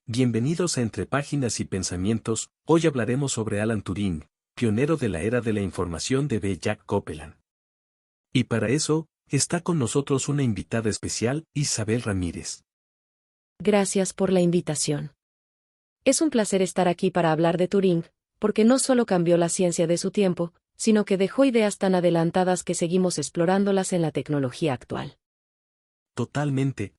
Bienvenidos a Entre Páginas y Pensamientos. Hoy hablaremos sobre Alan Turing, pionero de la era de la información de B. Jack Copeland. Y para eso, está con nosotros una invitada especial, Isabel Ramírez. Gracias por la invitación. Es un placer estar aquí para hablar de Turing, porque no solo cambió la ciencia de su tiempo, sino que dejó ideas tan adelantadas que seguimos explorándolas en la tecnología actual. Totalmente.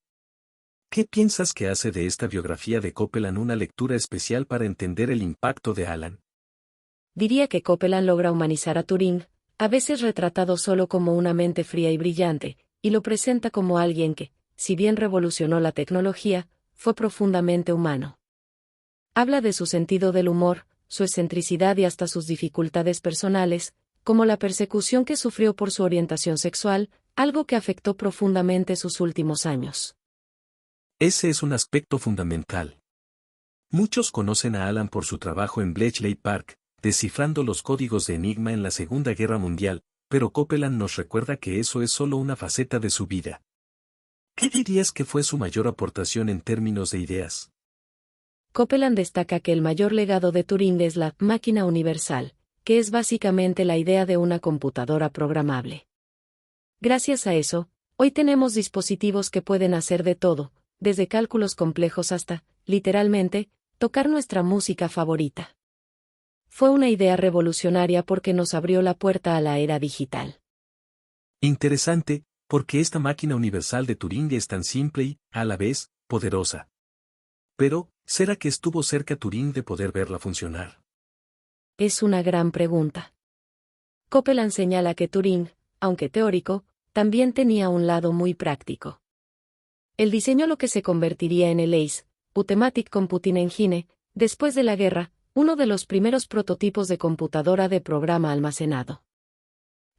¿Qué piensas que hace de esta biografía de Copeland una lectura especial para entender el impacto de Alan? Diría que Copeland logra humanizar a Turing, a veces retratado solo como una mente fría y brillante, y lo presenta como alguien que, si bien revolucionó la tecnología, fue profundamente humano. Habla de su sentido del humor, su excentricidad y hasta sus dificultades personales, como la persecución que sufrió por su orientación sexual, algo que afectó profundamente sus últimos años. Ese es un aspecto fundamental. Muchos conocen a Alan por su trabajo en Bletchley Park, descifrando los códigos de Enigma en la Segunda Guerra Mundial, pero Copeland nos recuerda que eso es solo una faceta de su vida. ¿Qué dirías que fue su mayor aportación en términos de ideas? Copeland destaca que el mayor legado de Turing es la máquina universal, que es básicamente la idea de una computadora programable. Gracias a eso, hoy tenemos dispositivos que pueden hacer de todo, desde cálculos complejos hasta, literalmente, tocar nuestra música favorita. Fue una idea revolucionaria porque nos abrió la puerta a la era digital. Interesante, porque esta máquina universal de Turing es tan simple y, a la vez, poderosa. Pero, ¿será que estuvo cerca Turing de poder verla funcionar? Es una gran pregunta. Copeland señala que Turing, aunque teórico, también tenía un lado muy práctico. Él diseñó lo que se convertiría en el ACE, Automatic Computing Engine, después de la guerra, uno de los primeros prototipos de computadora de programa almacenado.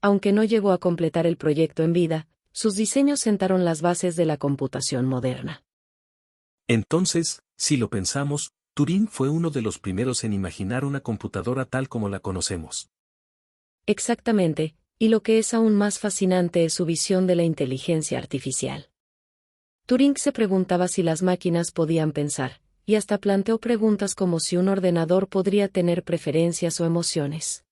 Aunque no llegó a completar el proyecto en vida, sus diseños sentaron las bases de la computación moderna. Entonces, si lo pensamos, Turing fue uno de los primeros en imaginar una computadora tal como la conocemos. Exactamente, y lo que es aún más fascinante es su visión de la inteligencia artificial. Turing se preguntaba si las máquinas podían pensar, y hasta planteó preguntas como si un ordenador podría tener preferencias o emociones.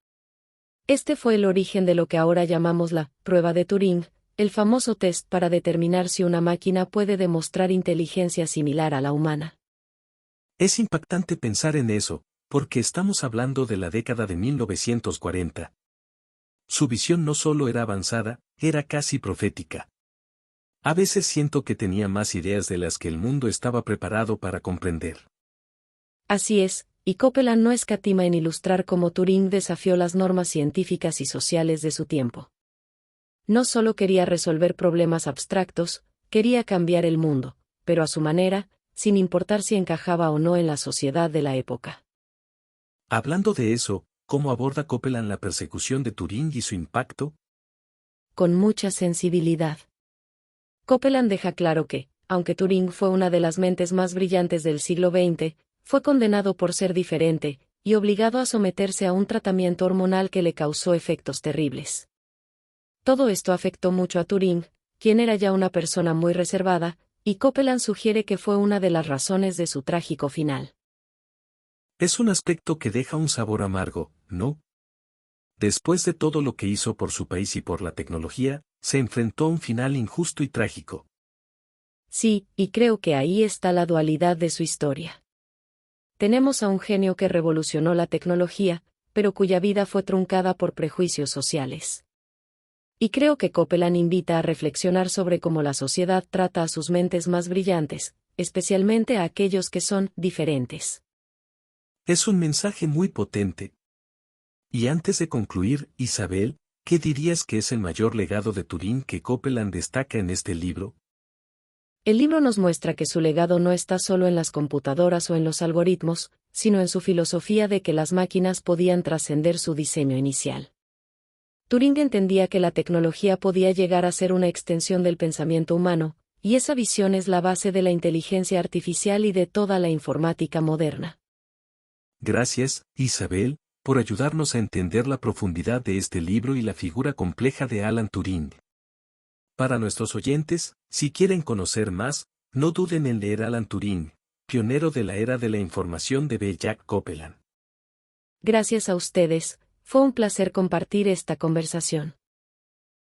Este fue el origen de lo que ahora llamamos la prueba de Turing, el famoso test para determinar si una máquina puede demostrar inteligencia similar a la humana. Es impactante pensar en eso, porque estamos hablando de la década de 1940. Su visión no solo era avanzada, era casi profética. A veces siento que tenía más ideas de las que el mundo estaba preparado para comprender. Así es, y Copeland no escatima en ilustrar cómo Turing desafió las normas científicas y sociales de su tiempo. No solo quería resolver problemas abstractos, quería cambiar el mundo, pero a su manera, sin importar si encajaba o no en la sociedad de la época. Hablando de eso, ¿cómo aborda Copeland la persecución de Turing y su impacto? Con mucha sensibilidad. Copeland deja claro que, aunque Turing fue una de las mentes más brillantes del siglo XX, fue condenado por ser diferente, y obligado a someterse a un tratamiento hormonal que le causó efectos terribles. Todo esto afectó mucho a Turing, quien era ya una persona muy reservada, y Copeland sugiere que fue una de las razones de su trágico final. Es un aspecto que deja un sabor amargo, ¿no? Después de todo lo que hizo por su país y por la tecnología, se enfrentó a un final injusto y trágico. Sí, y creo que ahí está la dualidad de su historia. Tenemos a un genio que revolucionó la tecnología, pero cuya vida fue truncada por prejuicios sociales. Y creo que Copeland invita a reflexionar sobre cómo la sociedad trata a sus mentes más brillantes, especialmente a aquellos que son diferentes. Es un mensaje muy potente. Y antes de concluir, Isabel, ¿qué dirías que es el mayor legado de Turing que Copeland destaca en este libro? El libro nos muestra que su legado no está solo en las computadoras o en los algoritmos, sino en su filosofía de que las máquinas podían trascender su diseño inicial. Turing entendía que la tecnología podía llegar a ser una extensión del pensamiento humano, y esa visión es la base de la inteligencia artificial y de toda la informática moderna. Gracias, Isabel, por ayudarnos a entender la profundidad de este libro y la figura compleja de Alan Turing. Para nuestros oyentes, si quieren conocer más, no duden en leer Alan Turing, pionero de la era de la información de B. Jack Copeland. Gracias a ustedes, fue un placer compartir esta conversación.